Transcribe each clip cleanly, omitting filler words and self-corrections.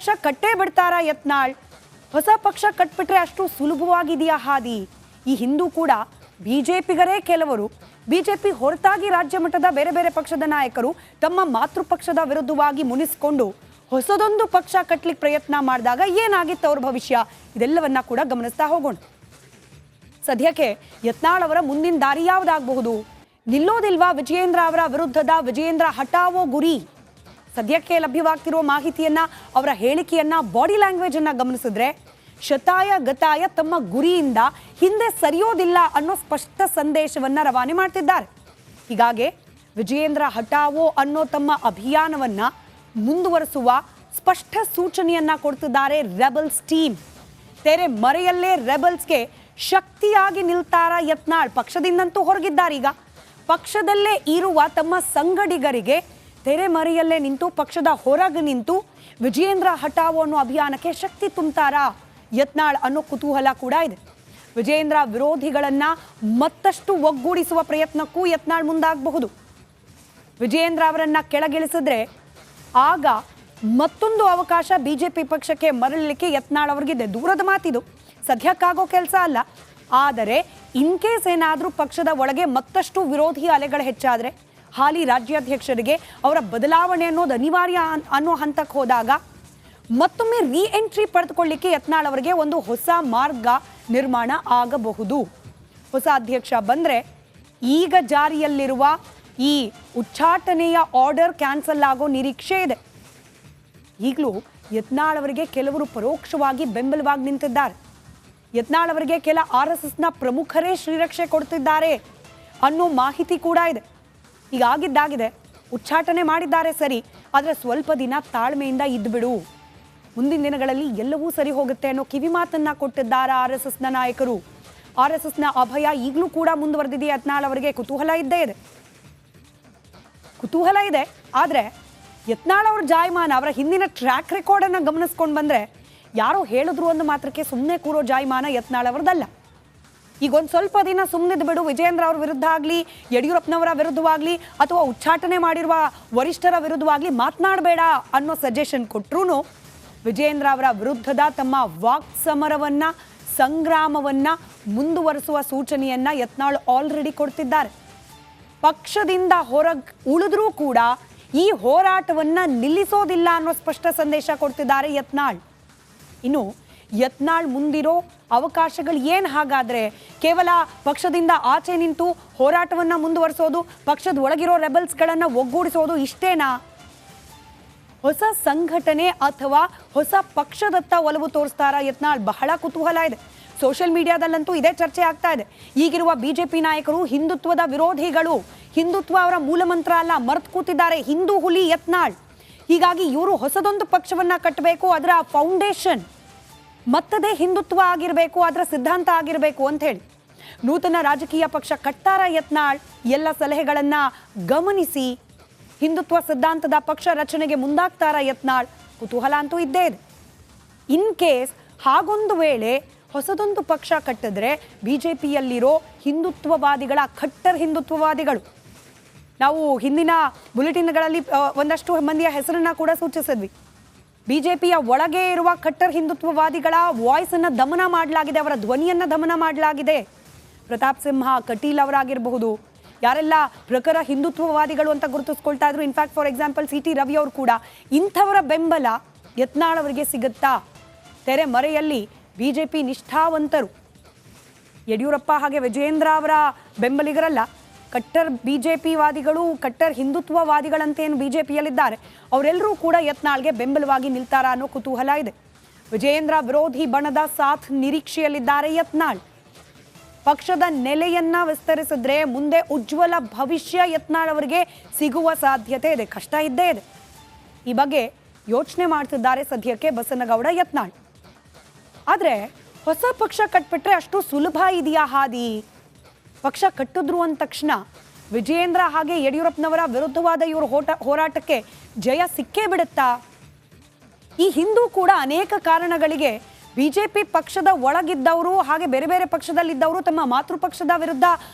ಪಕ್ಷ ಕಟ್ಟೇ ಬಿಡ್ತಾರಾ ಯತ್ನಾಳ್? ಹೊಸ ಪಕ್ಷ ಕಟ್ಬಿಟ್ರೆ ಅಷ್ಟು ಸುಲಭವಾಗಿದೆಯಾ ಹಾದಿ? ಈ ಹಿಂದೂ ಕೂಡ ಬಿಜೆಪಿಗರೇ ಕೆಲವರು ಬಿಜೆಪಿ ಹೊರತಾಗಿ ರಾಜ್ಯ ಮಟ್ಟದ ಬೇರೆ ಬೇರೆ ಪಕ್ಷದ ನಾಯಕರು ತಮ್ಮ ಮಾತೃಪಕ್ಷದ ವಿರುದ್ಧವಾಗಿ ಮುನಿಸಿಕೊಂಡು ಹೊಸದೊಂದು ಪಕ್ಷ ಕಟ್ಟಲಿಕ್ಕೆ ಪ್ರಯತ್ನ ಮಾಡಿದಾಗ ಏನಾಗಿತ್ತು ಅವ್ರ ಭವಿಷ್ಯ? ಇದೆಲ್ಲವನ್ನ ಕೂಡ ಗಮನಿಸ್ತಾ ಹೋಗೋಣ. ಸದ್ಯಕ್ಕೆ ಯತ್ನಾಳ್ ಅವರ ಮುಂದಿನ ದಾರಿ ಯಾವುದಾಗಬಹುದು? ನಿಲ್ಲೋದಿಲ್ವಾ ವಿಜಯೇಂದ್ರ ಅವರ ವಿರುದ್ಧದ ವಿಜಯೇಂದ್ರ ಹಠಾವೋ ಗುರಿ? ಸದ್ಯಕ್ಕೆ ಲಭ್ಯವಾಗ್ತಿರೋ ಮಾಹಿತಿಯನ್ನ, ಅವರ ಹೇಳಿಕೆಯನ್ನ, ಬಾಡಿ ಲ್ಯಾಂಗ್ವೇಜ್ ಅನ್ನ ಗಮನಿಸಿದ್ರೆ ಶತಾಯ ಗತಾಯ ತಮ್ಮ ಗುರಿಯಿಂದ ಹಿಂದೆ ಸರಿಯೋದಿಲ್ಲ ಅನ್ನೋ ಸ್ಪಷ್ಟ ಸಂದೇಶವನ್ನ ರವಾನೆ ಮಾಡ್ತಿದ್ದಾರೆ. ಹೀಗಾಗಿ ವಿಜಯೇಂದ್ರ ಹಠಾವೋ ಅನ್ನೋ ತಮ್ಮ ಅಭಿಯಾನವನ್ನ ಮುಂದುವರಿಸುವ ಸ್ಪಷ್ಟ ಸೂಚನೆಯನ್ನ ಕೊಡ್ತಿದ್ದಾರೆ ರೆಬಲ್ಸ್ ಟೀಮ್. ತೆರೆ ಮರೆಯಲ್ಲೇ ರೆಬಲ್ಸ್ಗೆ ಶಕ್ತಿಯಾಗಿ ನಿಲ್ತಾರ ಯತ್ನಾಳ್? ಪಕ್ಷದಿಂದಂತೂ ಹೊರಗಿದ್ದಾರೆ. ಈಗ ಪಕ್ಷದಲ್ಲೇ ಇರುವ ತಮ್ಮ ಸಂಗಡಿಗರಿಗೆ ತೆರೆ ಮರೆಯಲ್ಲೇ ನಿಂತು, ಪಕ್ಷದ ಹೊರಗೆ ನಿಂತು ವಿಜಯೇಂದ್ರ ಹಠಾವೋ ಅನ್ನೋ ಅಭಿಯಾನಕ್ಕೆ ಶಕ್ತಿ ತುಂಬ್ತಾರಾ ಯತ್ನಾಳ್ ಅನ್ನೋ ಕುತೂಹಲ ಕೂಡ ಇದೆ. ವಿಜಯೇಂದ್ರ ವಿರೋಧಿಗಳನ್ನ ಮತ್ತಷ್ಟು ಒಗ್ಗೂಡಿಸುವ ಪ್ರಯತ್ನಕ್ಕೂ ಯತ್ನಾಳ್ ಮುಂದಾಗಬಹುದು. ವಿಜಯೇಂದ್ರ ಅವರನ್ನ ಕೆಳಗಿಳಿಸಿದ್ರೆ ಆಗ ಮತ್ತೊಂದು ಅವಕಾಶ ಬಿಜೆಪಿ ಪಕ್ಷಕ್ಕೆ ಮರಳಲಿಕ್ಕೆ ಯತ್ನಾಳ್ ಅವರಿಗಿದೆ. ದೂರದ ಮಾತಿದು, ಸದ್ಯಕ್ಕಾಗೋ ಕೆಲಸ ಅಲ್ಲ. ಆದರೆ ಇನ್ ಕೇಸ್ ಏನಾದರೂ ಪಕ್ಷದ ಒಳಗೆ ಮತ್ತಷ್ಟು ವಿರೋಧಿ ಅಲೆಗಳು ಹೆಚ್ಚಾದರೆ, ಹಾಲಿ ರಾಜ್ಯಾಧ್ಯಕ್ಷರಿಗೆ ಅವರ ಬದಲಾವಣೆ ಅನ್ನೋದು ಅನಿವಾರ್ಯ ಅನ್ನೋ ಹಂತಕ್ಕೆ ಹೋದಾಗ ಮತ್ತೊಮ್ಮೆ ರೀ ಎಂಟ್ರಿ ಪಡೆದುಕೊಳ್ಳಿಕ್ಕೆ ಯತ್ನಾಳ್ ಅವರಿಗೆ ಒಂದು ಹೊಸ ಮಾರ್ಗ ನಿರ್ಮಾಣ ಆಗಬಹುದು. ಹೊಸ ಅಧ್ಯಕ್ಷ ಬಂದರೆ ಈಗ ಜಾರಿಯಲ್ಲಿರುವ ಈ ಉಚ್ಚಾಟನೆಯ ಆರ್ಡರ್ ಕ್ಯಾನ್ಸಲ್ ಆಗೋ ನಿರೀಕ್ಷೆ ಇದೆ. ಈಗಲೂ ಯತ್ನಾಳ್ ಅವರಿಗೆ ಕೆಲವರು ಪರೋಕ್ಷವಾಗಿ ಬೆಂಬಲವಾಗಿ ನಿಂತಿದ್ದಾರೆ. ಯತ್ನಾಳ್ ಅವರಿಗೆ ಕೆಲ RSSನ ಪ್ರಮುಖರೇ ಶ್ರೀರಕ್ಷೆ ಕೊಡ್ತಿದ್ದಾರೆ ಅನ್ನೋ ಮಾಹಿತಿ ಕೂಡ ಇದೆ. ಹೀಗಾಗಿದ್ದಾಗಿದೆ, ಉಚ್ಚಾಟನೆ ಮಾಡಿದ್ದಾರೆ ಸರಿ, ಆದರೆ ಸ್ವಲ್ಪ ದಿನ ತಾಳ್ಮೆಯಿಂದ ಇದ್ದುಬಿಡು, ಮುಂದಿನ ದಿನಗಳಲ್ಲಿ ಎಲ್ಲವೂ ಸರಿ ಹೋಗುತ್ತೆ ಅನ್ನೋ ಕಿವಿ ಮಾತನ್ನ ಕೊಟ್ಟಿದ್ದಾರೆ RSSನ ನಾಯಕರು. RSSನ ಅಭಯ ಈಗಲೂ ಕೂಡ ಮುಂದುವರೆದಿದೆ. ಯತ್ನಾಳ್ ಅವರಿಗೆ ಕುತೂಹಲ ಇದೆ. ಆದರೆ ಯತ್ನಾಳ್ ಅವ್ರ ಜಾಯಮಾನ, ಅವರ ಹಿಂದಿನ ಟ್ರ್ಯಾಕ್ ರೆಕಾರ್ಡನ್ನು ಗಮನಿಸ್ಕೊಂಡು ಬಂದರೆ ಯಾರೋ ಹೇಳಿದ್ರು ಒಂದು ಮಾತ್ರಕ್ಕೆ ಸುಮ್ಮನೆ ಕೂರೋ ಜಾಯಮಾನ ಯತ್ನಾಳ್ ಅವರದಲ್ಲ. ಈಗ ಒಂದು ಸ್ವಲ್ಪ ದಿನ ಸುಮ್ಮನಿದ್ದು ಬಿಡು, ವಿಜಯೇಂದ್ರ ಅವ್ರ ವಿರುದ್ಧ ಆಗಲಿ, ಯಡಿಯೂರಪ್ಪನವರ ವಿರುದ್ಧವಾಗಲಿ, ಅಥವಾ ಉಚ್ಚಾಟನೆ ಮಾಡಿರುವ ವರಿಷ್ಠರ ವಿರುದ್ಧವಾಗಲಿ ಮಾತನಾಡಬೇಡ ಅನ್ನೋ ಸಜೆಷನ್ ಕೊಟ್ಟರು ವಿಜಯೇಂದ್ರ ಅವರ ವಿರುದ್ಧದ ತಮ್ಮ ವಾಕ್ ಸಮರವನ್ನ, ಸಂಗ್ರಾಮವನ್ನ ಮುಂದುವರಿಸುವ ಸೂಚನೆಯನ್ನ ಯತ್ನಾಳ್ ಆಲ್ರೆಡಿ ಕೊಡ್ತಿದ್ದಾರೆ. ಪಕ್ಷದಿಂದ ಹೊರಗೆ ಉಳಿದ್ರೂ ಕೂಡ ಈ ಹೋರಾಟವನ್ನ ನಿಲ್ಲಿಸೋದಿಲ್ಲ ಅನ್ನೋ ಸ್ಪಷ್ಟ ಸಂದೇಶ ಕೊಡ್ತಿದ್ದಾರೆ ಯತ್ನಾಳ್. ಇನ್ನು ಯತ್ನಾಳ್ ಮುಂದಿರೋ ಅವಕಾಶಗಳು ಏನು? ಹಾಗಾದ್ರೆ ಕೇವಲ ಪಕ್ಷದಿಂದ ಆಚೆ ನಿಂತು ಹೋರಾಟವನ್ನ ಮುಂದುವರಿಸೋದು, ಪಕ್ಷದ ಒಳಗಿರೋ ರೆಬಲ್ಸ್ಗಳನ್ನ ಒಗ್ಗೂಡಿಸೋದು ಇಷ್ಟೇನಾ? ಹೊಸ ಸಂಘಟನೆ ಅಥವಾ ಹೊಸ ಪಕ್ಷದತ್ತ ಒಲವು ತೋರಿಸ್ತಾರ ಯತ್ನಾಳ್? ಬಹಳ ಕುತೂಹಲ ಇದೆ. ಸೋಷಿಯಲ್ ಮೀಡಿಯಾದಲ್ಲಂತೂ ಇದೇ ಚರ್ಚೆ ಆಗ್ತಾ ಇದೆ. ಈಗಿರುವ ಬಿಜೆಪಿ ನಾಯಕರು ಹಿಂದುತ್ವದ ವಿರೋಧಿಗಳು, ಹಿಂದುತ್ವ ಅವರ ಮೂಲಮಂತ್ರ ಅಲ್ಲ, ಮರೆತು ಕೂತಿದ್ದಾರೆ. ಹಿಂದೂ ಹುಲಿ ಯತ್ನಾಳ್. ಹೀಗಾಗಿ ಇವರು ಹೊಸದೊಂದು ಪಕ್ಷವನ್ನ ಕಟ್ಟಬೇಕು, ಅದರ ಫೌಂಡೇಶನ್ ಮತ್ತದೇ ಹಿಂದುತ್ವ ಆಗಿರಬೇಕು, ಅದರ ಸಿದ್ಧಾಂತ ಆಗಿರಬೇಕು ಅಂತ ಹೇಳಿ ನೂತನ ರಾಜಕೀಯ ಪಕ್ಷ ಕಟ್ತಾರ ಯತ್ನಾಳ್? ಎಲ್ಲ ಸಲಹೆಗಳನ್ನ ಗಮನಿಸಿ ಹಿಂದುತ್ವ ಸಿದ್ಧಾಂತದ ಪಕ್ಷ ರಚನೆಗೆ ಮುಂದಾಗ್ತಾರ ಯತ್ನಾಳ್? ಕುತೂಹಲ ಅಂತೂ ಇದ್ದೇ ಇದೆ. ಇನ್ ಕೇಸ್ ಹಾಗೊಂದು ವೇಳೆ ಹೊಸದೊಂದು ಪಕ್ಷ ಕಟ್ಟಿದ್ರೆ ಬಿಜೆಪಿಯಲ್ಲಿರೋ ಹಿಂದುತ್ವವಾದಿಗಳ, ಖಟ್ಟರ್ ಹಿಂದುತ್ವವಾದಿಗಳು, ನಾವು ಹಿಂದಿನ ಬುಲೆಟಿನ್ಗಳಲ್ಲಿ ಒಂದಷ್ಟು ಮಂದಿಯ ಹೆಸರನ್ನ ಕೂಡ ಸೂಚಿಸಿದ್ವಿ. ಬಿಜೆಪಿಯ ಒಳಗೆ ಇರುವ ಖಟ್ಟರ್ ಹಿಂದುತ್ವವಾದಿಗಳ ವಾಯ್ಸ್ ಅನ್ನ ದಮನ ಮಾಡಲಾಗಿದೆ, ಅವರ ಧ್ವನಿಯನ್ನ ದಮನ ಮಾಡಲಾಗಿದೆ. ಪ್ರತಾಪ್ ಸಿಂಹ, ಕಟೀಲ್ ಅವರಾಗಿರಬಹುದು, ಯಾರೆಲ್ಲ ಪ್ರಖರ ಹಿಂದುತ್ವವಾದಿಗಳು ಅಂತ ಗುರುತಿಸ್ಕೊಳ್ತಾ ಇದ್ರು. In fact for example CT Ravi ಅವರು ಕೂಡ. ಇಂಥವರ ಬೆಂಬಲ ಯತ್ನಾಳ್ ಅವರಿಗೆ ಸಿಗುತ್ತಾ? ತೆರೆ ಮರೆಯಲ್ಲಿ ಬಿಜೆಪಿ ನಿಷ್ಠಾವಂತರು, ಯಡಿಯೂರಪ್ಪ ಹಾಗೆ ವಿಜಯೇಂದ್ರ ಅವರ ಬೆಂಬಲಿಗರಲ್ಲ, ಕಟ್ಟರ್ ಬಿಜೆಪಿ ವಾದಿಗಳು, ಕಟ್ಟರ್ ಹಿಂದುತ್ವವಾದಿಗಳಂತೇನು ಬಿಜೆಪಿಯಲ್ಲಿದ್ದಾರೆ, ಅವರೆಲ್ಲರೂ ಕೂಡ ಯತ್ನಾಳ್ಗೆ ಬೆಂಬಲವಾಗಿ ನಿಲ್ತಾರ ಅನ್ನೋ ಕುತೂಹಲ ಇದೆ. ವಿಜಯೇಂದ್ರ ವಿರೋಧಿ ಬಣದ ಸಾಥ್ ನಿರೀಕ್ಷೆಯಲ್ಲಿದ್ದಾರೆ ಯತ್ನಾಳ್. ಪಕ್ಷದ ನೆಲೆಯನ್ನ ವಿಸ್ತರಿಸಿದ್ರೆ ಮುಂದೆ ಉಜ್ವಲ ಭವಿಷ್ಯ ಯತ್ನಾಳ್ ಅವರಿಗೆ ಸಿಗುವ ಸಾಧ್ಯತೆ ಇದೆ. ಕಷ್ಟ ಇದ್ದೇ ಇದೆ. ಈ ಬಗ್ಗೆ ಯೋಚನೆ ಮಾಡ್ತಿದ್ದಾರೆ ಸದ್ಯಕ್ಕೆ ಬಸನಗೌಡ ಯತ್ನಾಳ್. ಆದರೆ ಹೊಸ ಪಕ್ಷ ಕಟ್ಬಿಟ್ರೆ ಅಷ್ಟು ಸುಲಭ ಇದೆಯಾ ಹಾದಿ? ಪಕ್ಷ ಕಟ್ಟಿದ್ರು ಅಂದ ತಕ್ಷಣ ವಿಜಯೇಂದ್ರ ಹಾಗೆ ಯಡಿಯೂರಪ್ಪನವರ ವಿರುದ್ಧವಾದ ಇವರು ಹೋರಾಟಕ್ಕೆ ಜಯ ಸಿಕ್ಕೇ ಬಿಡುತ್ತಾ? ಈ ಹಿಂದೂ ಕೂಡ ಅನೇಕ ಕಾರಣಗಳಿಗೆ ಬಿಜೆಪಿ ಪಕ್ಷದ ಒಳಗಿದ್ದವರು ಹಾಗೆ ಬೇರೆ ಬೇರೆ ಪಕ್ಷದಲ್ಲಿದ್ದವರು ತಮ್ಮ ಮಾತೃಪಕ್ಷದ ವಿರುದ್ಧ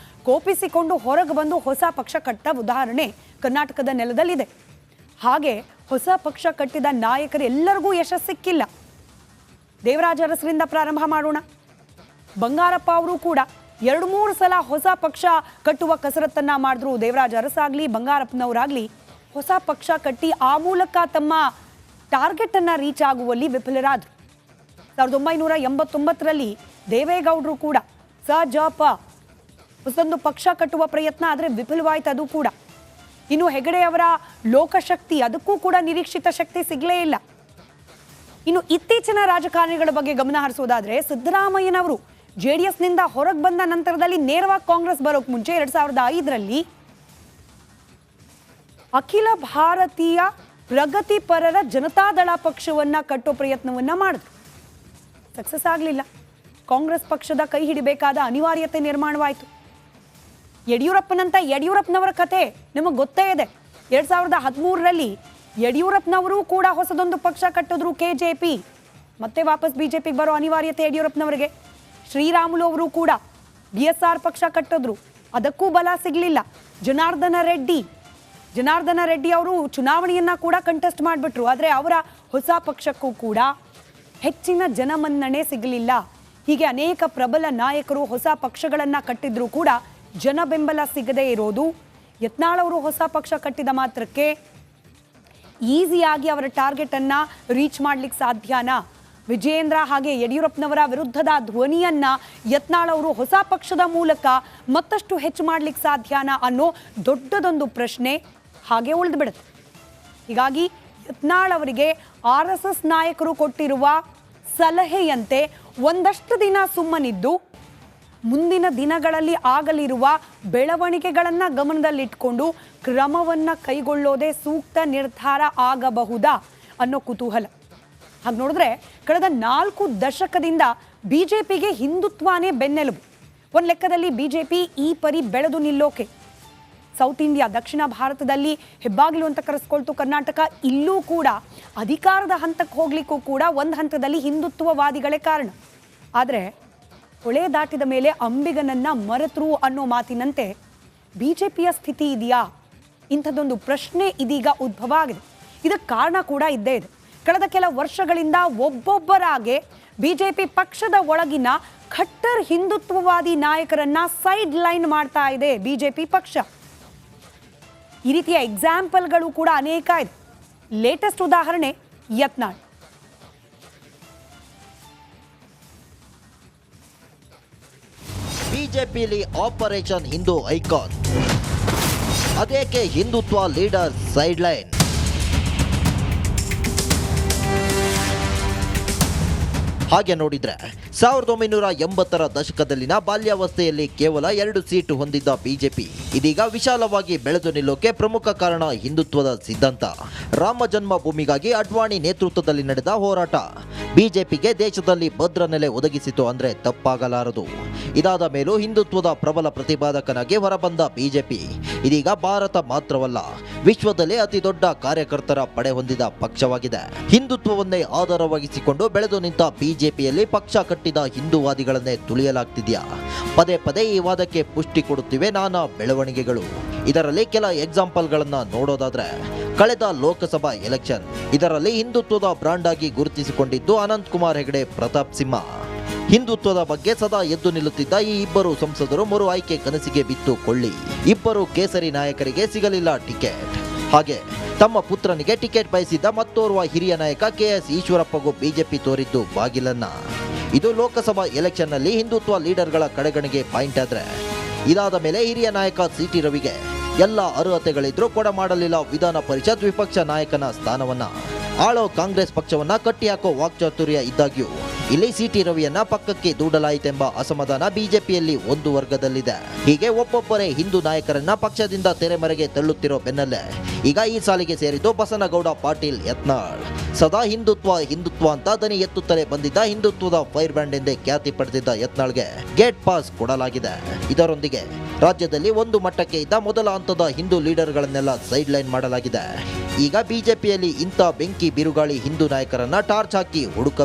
ಕೋಪಿಸಿಕೊಂಡು ಹೊರಗೆ ಬಂದು ಹೊಸ ಪಕ್ಷ ಕಟ್ಟ ಉದಾಹರಣೆ ಕರ್ನಾಟಕದ ನೆಲದಲ್ಲಿದೆ. ಹಾಗೆ ಹೊಸ ಪಕ್ಷ ಕಟ್ಟಿದ ನಾಯಕರು ಎಲ್ಲರಿಗೂ ಯಶಸ್ಸು ಸಿಕ್ಕಿಲ್ಲ. ದೇವರಾಜ ಅರಸರಿಂದ ಪ್ರಾರಂಭ ಮಾಡೋಣ. ಬಂಗಾರಪ್ಪ ಅವರು ಕೂಡ 2-3 ಸಲ ಹೊಸ ಪಕ್ಷ ಕಟ್ಟುವ ಕಸರತ್ತನ್ನ ಮಾಡಿದ್ರು. ದೇವರಾಜ ಅರಸಾಗ್ಲಿ ಬಂಗಾರಪ್ಪನವರಾಗ್ಲಿ ಹೊಸ ಪಕ್ಷ ಕಟ್ಟಿ ಆ ಮೂಲಕ ತಮ್ಮ ಟಾರ್ಗೆಟ್ ಅನ್ನ ರೀಚ್ ಆಗುವಲ್ಲಿ ವಿಫಲರಾದರು. 1989ರಲ್ಲಿ ದೇವೇಗೌಡರು ಕೂಡ ಸಜಪ ಹೊಸದೊಂದು ಪಕ್ಷ ಕಟ್ಟುವ ಪ್ರಯತ್ನ, ಆದರೆ ವಿಫಲವಾಯಿತು ಅದು ಕೂಡ. ಇನ್ನು ಹೆಗಡೆ ಅವರ ಲೋಕಶಕ್ತಿ, ಅದಕ್ಕೂ ಕೂಡ ನಿರೀಕ್ಷಿತ ಶಕ್ತಿ ಸಿಗಲೇ ಇಲ್ಲ. ಇನ್ನು ಇತ್ತೀಚಿನ ರಾಜಕಾರಣಿಗಳ ಬಗ್ಗೆ ಗಮನ ಹರಿಸೋದಾದ್ರೆ, ಸಿದ್ದರಾಮಯ್ಯನವರು JDSನಿಂದ ಹೊರಗೆ ಬಂದ ನಂತರದಲ್ಲಿ ನೇರವಾಗಿ ಕಾಂಗ್ರೆಸ್ ಬರೋಕ್ ಮುಂಚೆ 2005ರಲ್ಲಿ ಅಖಿಲ ಭಾರತೀಯ ಪ್ರಗತಿಪರರ ಜನತಾದಳ ಪಕ್ಷವನ್ನ ಕಟ್ಟೋ ಪ್ರಯತ್ನವನ್ನ ಮಾಡಿದ್ರು. ಸಕ್ಸಸ್ ಆಗಲಿಲ್ಲ. ಕಾಂಗ್ರೆಸ್ ಪಕ್ಷದ ಕೈ ಹಿಡಿಬೇಕಾದ ಅನಿವಾರ್ಯತೆ ನಿರ್ಮಾಣವಾಯಿತು. ಯಡಿಯೂರಪ್ಪನವರ ಕತೆ ನಮಗೆ ಗೊತ್ತೇ ಇದೆ. 2013ರಲ್ಲಿ ಯಡಿಯೂರಪ್ಪನವರು ಕೂಡ ಹೊಸದೊಂದು ಪಕ್ಷ ಕಟ್ಟಿದ್ರು, KJP. ಮತ್ತೆ ವಾಪಸ್ ಬಿಜೆಪಿಗೆ ಬರೋ ಅನಿವಾರ್ಯತೆ ಯಡಿಯೂರಪ್ಪನವರಿಗೆ. ಶ್ರೀರಾಮುಲು ಅವರು ಕೂಡ BSR ಪಕ್ಷ ಕಟ್ಟಿದ್ರು, ಅದಕ್ಕೂ ಬಲ ಸಿಗಲಿಲ್ಲ. ಜನಾರ್ದನ ರೆಡ್ಡಿ ಅವರು ಚುನಾವಣೆಯನ್ನ ಕೂಡ ಕಂಟೆಸ್ಟ್ ಮಾಡಿಬಿಟ್ರು, ಆದರೆ ಅವರ ಹೊಸ ಪಕ್ಷಕ್ಕೂ ಕೂಡ ಹೆಚ್ಚಿನ ಜನಮನ್ನಣೆ ಸಿಗಲಿಲ್ಲ. ಹೀಗೆ ಅನೇಕ ಪ್ರಬಲ ನಾಯಕರು ಹೊಸ ಪಕ್ಷಗಳನ್ನ ಕಟ್ಟಿದ್ರು ಕೂಡ ಜನ ಬೆಂಬಲ ಸಿಗದೇ ಇರೋದು. ಯತ್ನಾಳ್ ಅವರು ಹೊಸ ಪಕ್ಷ ಕಟ್ಟಿದ ಮಾತ್ರಕ್ಕೆ ಈಸಿಯಾಗಿ ಅವರ ಟಾರ್ಗೆಟ್ ಅನ್ನ ರೀಚ್ ಮಾಡ್ಲಿಕ್ಕೆ ಸಾಧ್ಯನಾ? ವಿಜಯೇಂದ್ರ ಹಾಗೆ ಯಡಿಯೂರಪ್ಪನವರ ವಿರುದ್ಧದ ಧ್ವನಿಯನ್ನ ಯತ್ನಾಳ್ ಅವರು ಹೊಸ ಪಕ್ಷದ ಮೂಲಕ ಮತ್ತಷ್ಟು ಹೆಚ್ಚು ಮಾಡ್ಲಿಕ್ಕೆ ಸಾಧ್ಯನಾ ಅನ್ನೋ ದೊಡ್ಡದೊಂದು ಪ್ರಶ್ನೆ ಹಾಗೆ ಉಳಿದು ಬಿಡುತ್ತೆ. ಹೀಗಾಗಿ ಯತ್ನಾಳ್ ಅವರಿಗೆ RSS ನಾಯಕರು ಕೊಟ್ಟಿರುವ ಸಲಹೆಯಂತೆ ಒಂದಷ್ಟು ದಿನ ಸುಮ್ಮನಿದ್ದು ಮುಂದಿನ ದಿನಗಳಲ್ಲಿ ಆಗಲಿರುವ ಬೆಳವಣಿಗೆಗಳನ್ನು ಗಮನದಲ್ಲಿಟ್ಕೊಂಡು ಕ್ರಮವನ್ನು ಕೈಗೊಳ್ಳೋದೇ ಸೂಕ್ತ ನಿರ್ಧಾರ ಆಗಬಹುದಾ ಅನ್ನೋ ಕುತೂಹಲ. ಹಾಗೆ ನೋಡಿದ್ರೆ ಕಳೆದ 4 ದಶಕದಿಂದ BJPಗೆ ಹಿಂದುತ್ವನೇ ಬೆನ್ನೆಲುಬು. ಒಂದು ಲೆಕ್ಕದಲ್ಲಿ BJP ಈ ಪರಿ ಬೆಳೆದು ನಿಲ್ಲೋಕೆ ಸೌತ್ ಇಂಡಿಯಾ, ದಕ್ಷಿಣ ಭಾರತದಲ್ಲಿ ಹೆಬ್ಬಾಗಿಲು ಅಂತ ಕರೆಸ್ಕೊಳ್ತು ಕರ್ನಾಟಕ. ಇಲ್ಲೂ ಕೂಡ ಅಧಿಕಾರದ ಹಂತಕ್ಕೆ ಹೋಗ್ಲಿಕ್ಕೂ ಕೂಡ ಒಂದು ಹಂತದಲ್ಲಿ ಹಿಂದುತ್ವವಾದಿಗಳೇ ಕಾರಣ. ಆದರೆ ಹೊಳೆ ದಾಟಿದ ಮೇಲೆ ಅಂಬಿಗನನ್ನ ಮರೆತರು ಅನ್ನೋ ಮಾತಿನಂತೆ BJPಯ ಸ್ಥಿತಿ ಇದೆಯಾ? ಇಂಥದ್ದೊಂದು ಪ್ರಶ್ನೆ ಇದೀಗ ಉದ್ಭವ ಆಗಿದೆ. ಇದಕ್ಕೆ ಕಾರಣ ಕೂಡ ಇದ್ದೇ ಇದೆ. ಕಳೆದ ಕೆಲ ವರ್ಷಗಳಿಂದ ಒಬ್ಬೊಬ್ಬರಾಗೆ BJP ಪಕ್ಷದ ಒಳಗಿನ ಖಟ್ಟರ್ ಹಿಂದುತ್ವವಾದಿ ನಾಯಕರನ್ನ ಸೈಡ್ ಲೈನ್ ಮಾಡ್ತಾ ಇದೆ BJP ಪಕ್ಷ. ಈ ರೀತಿಯ ಎಕ್ಸಾಂಪಲ್ಗಳು ಕೂಡ ಅನೇಕ ಇದೆ. ಲೇಟೆಸ್ಟ್ ಉದಾಹರಣೆ ಯತ್ನಾಳ್. ಬಿಜೆಪಿಯಲ್ಲಿ ಆಪರೇಷನ್ ಹಿಂದೂ ಐಕಾನ್, ಅದೇಕೆ ಹಿಂದುತ್ವ ಲೀಡರ್ ಸೈಡ್ ಲೈನ್? ಹಾಗೆ ನೋಡಿದ್ರೆ 1980ರ ದಶಕದಲ್ಲಿನ ಬಾಲ್ಯಾವಸ್ಥೆಯಲ್ಲಿ ಕೇವಲ 2 ಸೀಟು ಹೊಂದಿದ್ದ ಬಿಜೆಪಿ ಇದೀಗ ವಿಶಾಲವಾಗಿ ಬೆಳೆದು ನಿಲ್ಲೋಕೆ ಪ್ರಮುಖ ಕಾರಣ ಹಿಂದುತ್ವದ ಸಿದ್ಧಾಂತ. ರಾಮ ಜನ್ಮಭೂಮಿಗಾಗಿ ಅಡ್ವಾಣಿ ನೇತೃತ್ವದಲ್ಲಿ ನಡೆದ ಹೋರಾಟ ಬಿಜೆಪಿಗೆ ದೇಶದಲ್ಲಿ ಭದ್ರ ನೆಲೆ ಒದಗಿಸಿತು ಅಂದ್ರೆ ತಪ್ಪಾಗಲಾರದು. ಇದಾದ ಮೇಲೂ ಹಿಂದುತ್ವದ ಪ್ರಬಲ ಪ್ರತಿಪಾದಕನಾಗಿ ಹೊರಬಂದ ಬಿಜೆಪಿ ಇದೀಗ ಭಾರತ ಮಾತ್ರವಲ್ಲ, ವಿಶ್ವದಲ್ಲೇ ಅತಿ ದೊಡ್ಡ ಕಾರ್ಯಕರ್ತರ ಪಡೆ ಹೊಂದಿದ ಪಕ್ಷವಾಗಿದೆ. ಹಿಂದುತ್ವವನ್ನೇ ಆಧಾರವಾಗಿಸಿಕೊಂಡು ಬೆಳೆದು ನಿಂತ ಬಿಜೆಪಿಯಲ್ಲಿ ಪಕ್ಷ ಕಟ್ಟಿದ ಹಿಂದೂವಾದಿಗಳನ್ನೇ ತುಳಿಯಲಾಗ್ತಿದ್ಯಾ? ಪದೇ ಪದೇ ಈ ವಾದಕ್ಕೆ ಪುಷ್ಟಿ ಕೊಡುತ್ತಿವೆ ನಾನಾ ಬೆಳವಣಿಗೆಗಳು. ಇದರಲ್ಲಿ ಕೆಲ ಎಕ್ಸಾಂಪಲ್ಗಳನ್ನ ನೋಡೋದಾದ್ರೆ, ಕಳೆದ ಲೋಕಸಭಾ ಎಲೆಕ್ಷನ್, ಇದರಲ್ಲಿ ಹಿಂದುತ್ವದ ಬ್ರಾಂಡ್ ಆಗಿ ಗುರುತಿಸಿಕೊಂಡಿದ್ದು ಅನಂತಕುಮಾರ್ ಹೆಗಡೆ, ಪ್ರತಾಪ್ ಸಿಂಹ. ಹಿಂದುತ್ವದ ಬಗ್ಗೆ ಸದಾ ಎದ್ದು ನಿಲ್ಲುತ್ತಿದ್ದ ಈ ಇಬ್ಬರು ಸಂಸದರು ಮರು ಆಯ್ಕೆ ಕನಸಿಗೆ ಬಿತ್ತು ಕೊಳ್ಳಿ. ಇಬ್ಬರು ಕೇಸರಿ ನಾಯಕರಿಗೆ ಸಿಗಲಿಲ್ಲ ಟಿಕೆಟ್. ಹಾಗೆ ತಮ್ಮ ಪುತ್ರನಿಗೆ ಟಿಕೆಟ್ ಬಯಸಿದ್ದ ಮತ್ತೋರ್ವ ಹಿರಿಯ ನಾಯಕ KS ಈಶ್ವರಪ್ಪಗೂ ಬಿಜೆಪಿ ತೋರಿದ್ದು ಬಾಗಿಲನ್ನ. ಇದು ಲೋಕಸಭಾ ಎಲೆಕ್ಷನ್ ನಲ್ಲಿ ಹಿಂದುತ್ವ ಲೀಡರ್ಗಳ ಕಡೆಗಣಿಗೆ ಪಾಯಿಂಟ್ ಆದ್ರೆ, ಇದಾದ ಮೇಲೆ ಹಿರಿಯ ನಾಯಕ CT ರವಿಗೆ ಎಲ್ಲ ಅರ್ಹತೆಗಳಿದ್ರೂ ಕೊಡ ಮಾಡಲಿಲ್ಲ ವಿಧಾನ ಪರಿಷತ್ ವಿಪಕ್ಷ ನಾಯಕನ ಸ್ಥಾನವನ್ನ. ಆಳೋ ಕಾಂಗ್ರೆಸ್ ಪಕ್ಷವನ್ನ ಕಟ್ಟಿಹಾಕೋ ವಾಕ್ಚಾತುರ್ಯ ಇದ್ದಾಗ್ಯೂ ಇಲ್ಲಿ CT ರವಿಯನ್ನ ಪಕ್ಕಕ್ಕೆ ದೂಡಲಾಯಿತೆಂಬ ಅಸಮಾಧಾನ ಬಿಜೆಪಿಯಲ್ಲಿ ಒಂದು ವರ್ಗದಲ್ಲಿದೆ. ಹೀಗೆ ಒಬ್ಬೊಬ್ಬರೇ ಹಿಂದೂ ನಾಯಕರನ್ನ ಪಕ್ಷದಿಂದ ತೆರೆಮರೆಗೆ ತಳ್ಳುತ್ತಿರೋ ಬೆನ್ನಲ್ಲೇ ಈಗ ಈ ಸಾಲಿಗೆ ಸೇರಿದ್ದು ಬಸನಗೌಡ ಪಾಟೀಲ್ ಯತ್ನಾಳ್. ಸದಾ ಹಿಂದುತ್ವ ಅಂತ ದನಿ ಎತ್ತುತ್ತಲೇ ಬಂದಿದ್ದ ಹಿಂದುತ್ವದ ಫೈರ್ ಬ್ರ್ಯಾಂಡ್ ಎಂದೇ ಖ್ಯಾತಿ ಪಡೆದಿದ್ದ ಯತ್ನಾಳ್ಗೆ ಗೇಟ್ ಪಾಸ್ ಕೊಡಲಾಗಿದೆ. ಇದರೊಂದಿಗೆ ರಾಜ್ಯದಲ್ಲಿ ಒಂದು ಮಟ್ಟಕ್ಕೆ ಇದ್ದ ಮೊದಲ ಹಂತದ ಹಿಂದೂ ಲೀಡರ್ಗಳನ್ನೆಲ್ಲ ಸೈಡ್ ಲೈನ್ ಮಾಡಲಾಗಿದೆ. ಈಗ ಬಿಜೆಪಿಯಲ್ಲಿ ಇಂಥ ಬೆಂಕಿ ಬಿರುಗಾಳಿ ಹಿಂದೂ ನಾಯಕರನ್ನ ಟಾರ್ಚ್ ಹಾಕಿ ಹುಡುಕ